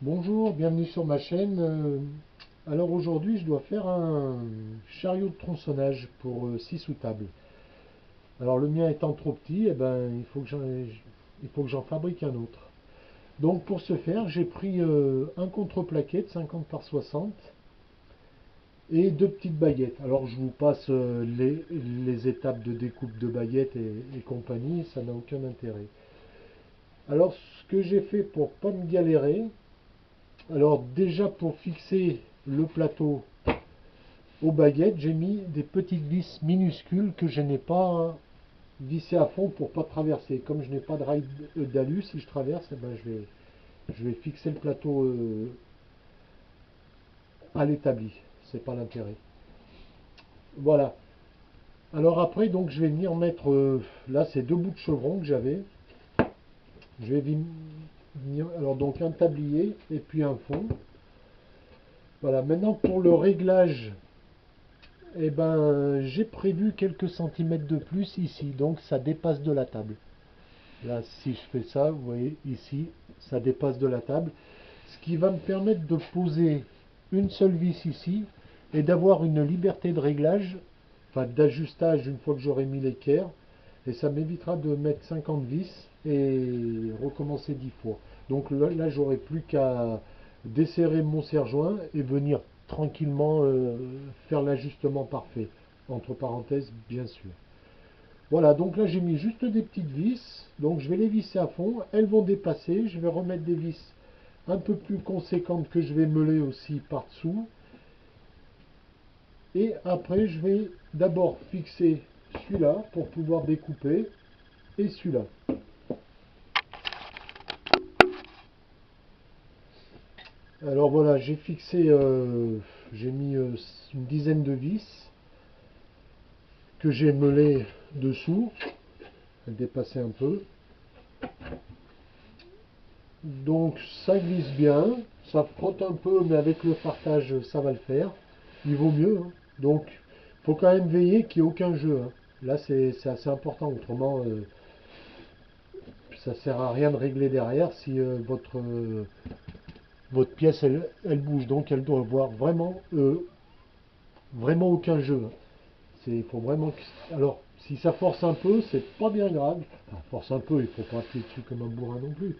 Bonjour, bienvenue sur ma chaîne. Alors aujourd'hui, je dois faire un chariot de tronçonnage pour 6 sous-tables. Alors le mien étant trop petit, il faut que j'en fabrique un autre. Donc pour ce faire, j'ai pris un contreplaqué de 50 par 60 et deux petites baguettes. Alors je vous passe les étapes de découpe de baguettes et compagnie, ça n'a aucun intérêt. Alors ce que j'ai fait pour pas me galérer, alors déjà pour fixer le plateau aux baguettes, j'ai mis des petites vis minuscules que je n'ai pas vissées à fond pour pas traverser. Comme je n'ai pas de rail d'alu, si je traverse, eh ben, je vais fixer le plateau à l'établi. C'est pas l'intérêt. Voilà. Alors après, donc je vais venir mettre là, c'est deux bouts de chevron que j'avais. Je vais venir, alors donc un tablier et puis un fond. Voilà. Maintenant pour le réglage, eh ben, j'ai prévu quelques centimètres de plus ici, donc ça dépasse de la table. Là, si je fais ça, vous voyez ici, ça dépasse de la table. Ce qui va me permettre de poser une seule vis ici et d'avoir une liberté de réglage, enfin d'ajustage une fois que j'aurai mis l'équerre. Et ça m'évitera de mettre 50 vis et recommencer 10 fois. Donc là j'aurai plus qu'à desserrer mon serre-joint et venir tranquillement faire l'ajustement parfait. Entre parenthèses, bien sûr. Voilà, donc là j'ai mis juste des petites vis, donc je vais les visser à fond, elles vont dépasser, je vais remettre des vis un peu plus conséquentes que je vais meuler aussi par-dessous, et après je vais d'abord fixer celui-là pour pouvoir découper, et celui-là. Alors voilà, j'ai fixé, j'ai mis une dizaine de vis que j'ai meulé dessous, elles dépassaient un peu. Donc ça glisse bien, ça frotte un peu, mais avec le fartage, ça va le faire. Il vaut mieux, hein. Donc, il faut quand même veiller qu'il n'y ait aucun jeu, hein. Là, c'est assez important. Autrement, ça sert à rien de régler derrière si votre pièce, elle bouge. Donc, elle doit avoir vraiment aucun jeu, hein. Il faut vraiment alors, si ça force un peu, c'est pas bien grave. Enfin, force un peu, il faut pas appuyer dessus comme un bourrin non plus.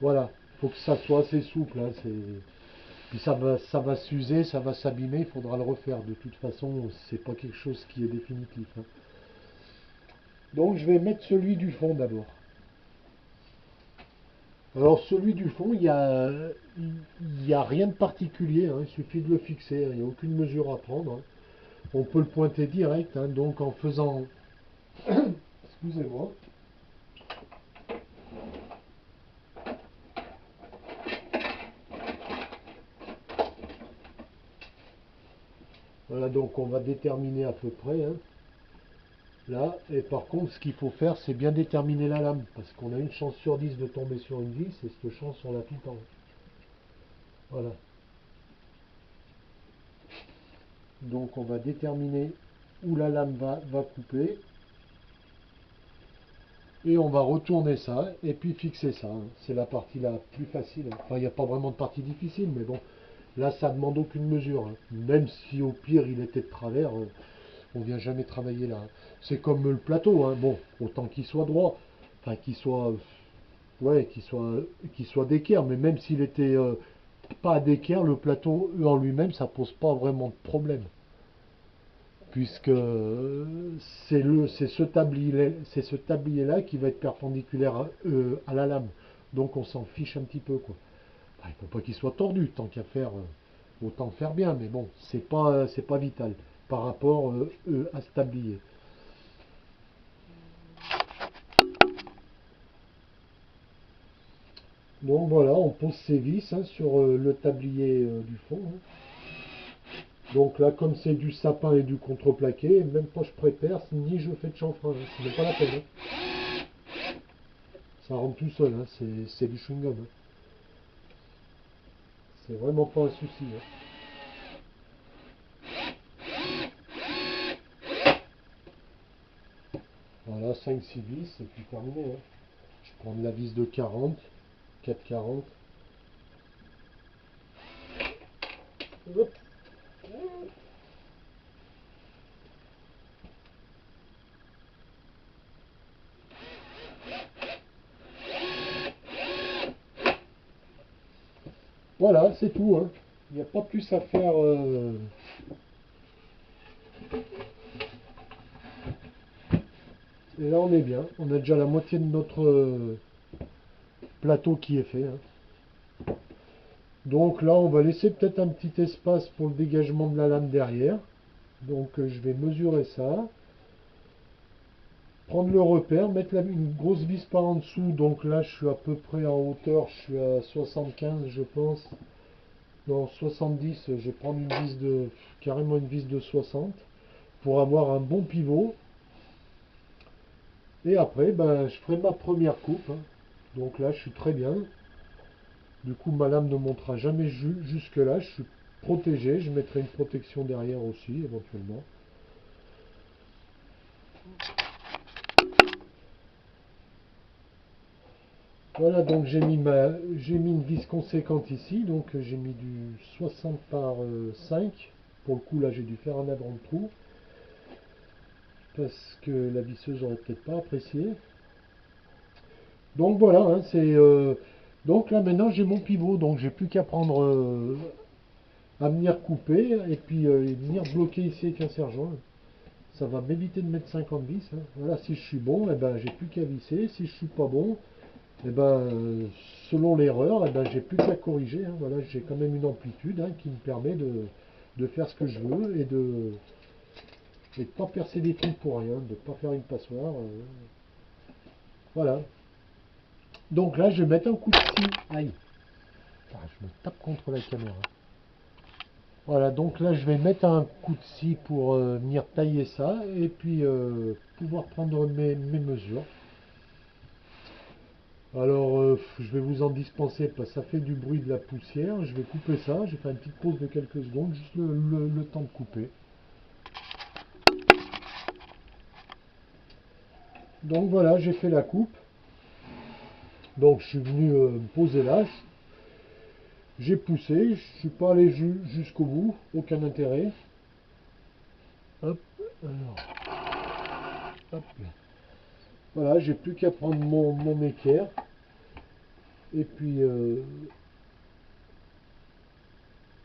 Voilà, il faut que ça soit assez souple, hein. Puis ça va s'user, ça va s'abîmer, il faudra le refaire. De toute façon, c'est pas quelque chose qui est définitif, hein. Donc je vais mettre celui du fond d'abord. Alors celui du fond, il y a rien de particulier, hein. Il suffit de le fixer, hein. Il n'y a aucune mesure à prendre, hein. On peut le pointer direct, hein. Donc en faisant... Excusez-moi. Voilà, donc on va déterminer à peu près, hein, là. Et par contre, ce qu'il faut faire, c'est bien déterminer la lame, parce qu'on a une chance sur 10 de tomber sur une vis, et cette chance, on l'a tout le temps. Voilà. Donc on va déterminer où la lame va couper. Et on va retourner ça et puis fixer ça, hein. C'est la partie la plus facile, hein. Enfin, il n'y a pas vraiment de partie difficile, mais bon, là ça demande aucune mesure, hein. Même si au pire il était de travers, on vient jamais travailler là, hein. C'est comme le plateau, hein. Bon, autant qu'il soit droit, enfin qu'il soit, ouais, qu'il soit d'équerre, mais même s'il était pas d'équerre, le plateau en lui-même, ça pose pas vraiment de problème, puisque c'est ce tablier-là qui va être perpendiculaire à la lame. Donc on s'en fiche un petit peu, quoi. Enfin, il ne faut pas qu'il soit tordu, tant qu'à faire, autant faire bien, mais bon, c'est pas vital par rapport à ce tablier. Donc voilà, on pose ses vis, hein, sur le tablier du fond, hein. Donc là, comme c'est du sapin et du contreplaqué, même pas je prépare, ni je fais de chanfrein, hein. C'est même pas la peine, hein. Ça rentre tout seul, hein. C'est du chewing-gum, hein. C'est vraiment pas un souci, hein. Voilà, 5-6 vis, et puis terminé, hein. Je prends de la vis de 40, 4,40. Hop. Voilà, c'est tout, hein. Il n'y a pas plus à faire. Et là, on est bien. On a déjà la moitié de notre plateau qui est fait, hein. Donc là, on va laisser peut-être un petit espace pour le dégagement de la lame derrière. Donc je vais mesurer ça. Prendre le repère, mettre une grosse vis par en dessous. Donc là, je suis à peu près en hauteur. Je suis à 75, je pense. Non, 70. Je vais prendre une vis carrément une vis de 60 pour avoir un bon pivot. Et après, ben, je ferai ma première coupe, hein. Donc là, je suis très bien. Du coup, ma lame ne montera jamais jusque là. Je suis protégé. Je mettrai une protection derrière aussi, éventuellement. Voilà, donc j'ai mis une vis conséquente ici. Donc j'ai mis du 60 par 5. Pour le coup, là, j'ai dû faire un avant de trou. Parce que la visseuse aurait peut-être pas apprécié. Donc voilà, hein, donc là maintenant j'ai mon pivot, donc j'ai plus qu'à prendre à venir couper et puis venir bloquer ici avec un serre-joint. Ça va m'éviter de mettre 50 vis, hein. Voilà, si je suis bon, eh ben, j'ai plus qu'à visser. Si je suis pas bon, eh ben, selon l'erreur, eh ben, j'ai plus qu'à corriger, hein. Voilà, j'ai quand même une amplitude, hein, qui me permet de faire ce que je veux et de ne pas percer des trous pour rien, de ne pas faire une passoire. Voilà. Donc là, je vais mettre un coup de scie. Aïe. Ah, je me tape contre la caméra. Voilà, donc là je vais mettre un coup de scie pour venir tailler ça et puis pouvoir prendre mes mesures. Alors je vais vous en dispenser parce que ça fait du bruit de la poussière. Je vais couper ça, je vais faire une petite pause de quelques secondes, juste le temps de couper. Donc voilà, j'ai fait la coupe. Donc je suis venu me poser là. J'ai poussé, je suis pas allé jusqu'au bout, aucun intérêt. Hop, alors, hop. Voilà, j'ai plus qu'à prendre mon équerre. Et puis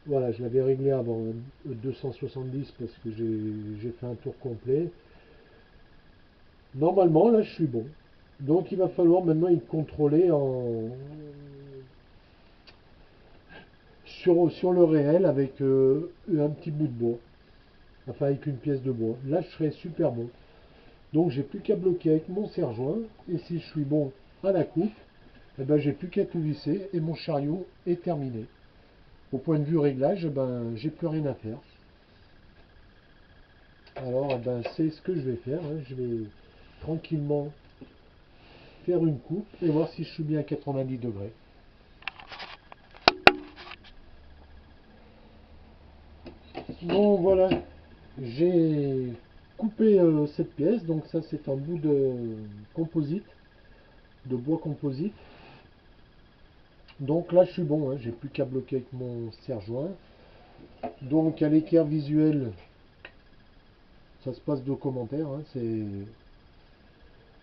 voilà, je l'avais réglé avant 270 parce que j'ai fait un tour complet. Normalement, là, je suis bon. Donc, il va falloir maintenant y contrôler sur le réel avec un petit bout de bois. Enfin, avec une pièce de bois. Là, je serai super bon. Donc, j'ai plus qu'à bloquer avec mon serre-joint. Et si je suis bon à la coupe, eh ben, j'ai plus qu'à tout visser et mon chariot est terminé. Au point de vue réglage, ben, j'ai plus rien à faire. Alors, eh ben, c'est ce que je vais faire, hein. Je vais tranquillement faire une coupe et voir si je suis bien à 90 degrés. Bon, voilà, j'ai coupé cette pièce. Donc ça, c'est un bout de composite, de bois composite. Donc là, je suis bon, hein. J'ai plus qu'à bloquer avec mon serre-joint. Donc à l'équerre visuel, ça se passe de commentaires, hein.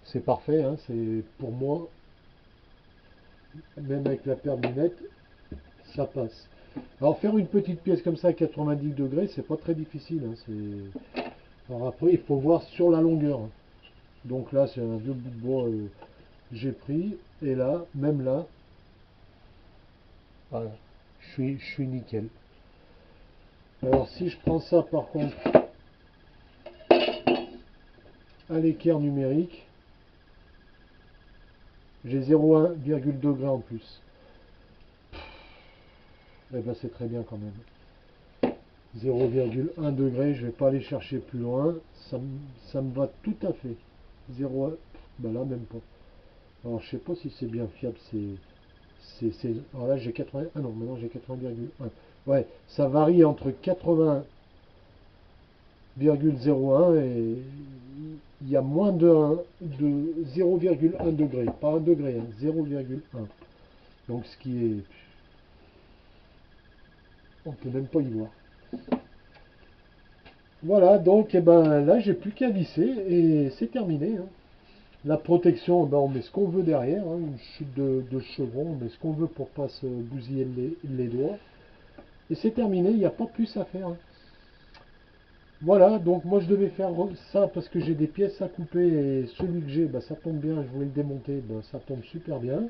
C'est parfait, hein. C'est pour moi, même avec la paire de lunettes, ça passe. Alors faire une petite pièce comme ça à 90 degrés, c'est pas très difficile, hein. Alors après, il faut voir sur la longueur, hein. Donc là, c'est un vieux bout de bois, j'ai pris, et là, même là, voilà, je suis nickel. Alors si je prends ça par contre à l'équerre numérique, j'ai 0,1 degré en plus. Et ben c'est très bien quand même. 0,1 degré, je vais pas aller chercher plus loin, ça me va tout à fait. 0, ben là même pas. Alors je sais pas si c'est bien fiable, alors là j'ai 80, ah non, maintenant j'ai 80,1. Ouais, ça varie entre 80,01 et il y a moins de 0,1 degré, pas 1 degré, hein, 0,1. Donc ce qui est On peut même pas y voir. Voilà, donc là j'ai plus qu'à visser et c'est terminé, hein. La protection, on met ce qu'on veut derrière, hein, une chute de chevron, on met ce qu'on veut pour pas se bousiller les doigts. Et c'est terminé, il n'y a pas plus à faire, hein. Voilà, donc moi je devais faire ça parce que j'ai des pièces à couper et celui que j'ai, ça tombe bien, je voulais le démonter, ça tombe super bien.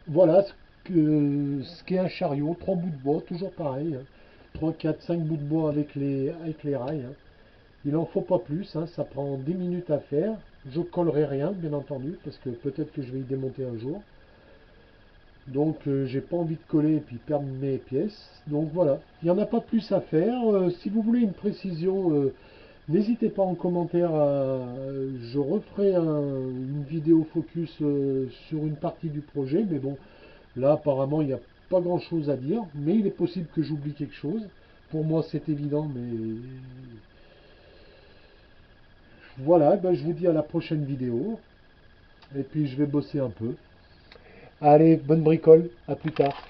Voilà ce qu'est un chariot, 3 bouts de bois, toujours pareil, hein. 3, 4, 5 bouts de bois avec les rails, hein. Il n'en faut pas plus, hein, ça prend 10 minutes à faire. Je collerai rien, bien entendu, parce que peut-être que je vais y démonter un jour. Donc j'ai pas envie de coller et puis perdre mes pièces. Donc voilà, il n'y en a pas plus à faire. Si vous voulez une précision, n'hésitez pas en commentaire. Je referai une vidéo focus sur une partie du projet. Mais bon, là apparemment il n'y a pas grand chose à dire. Mais il est possible que j'oublie quelque chose. Pour moi c'est évident, mais voilà, je vous dis à la prochaine vidéo. Et puis je vais bosser un peu. Allez, bonne bricole, à plus tard.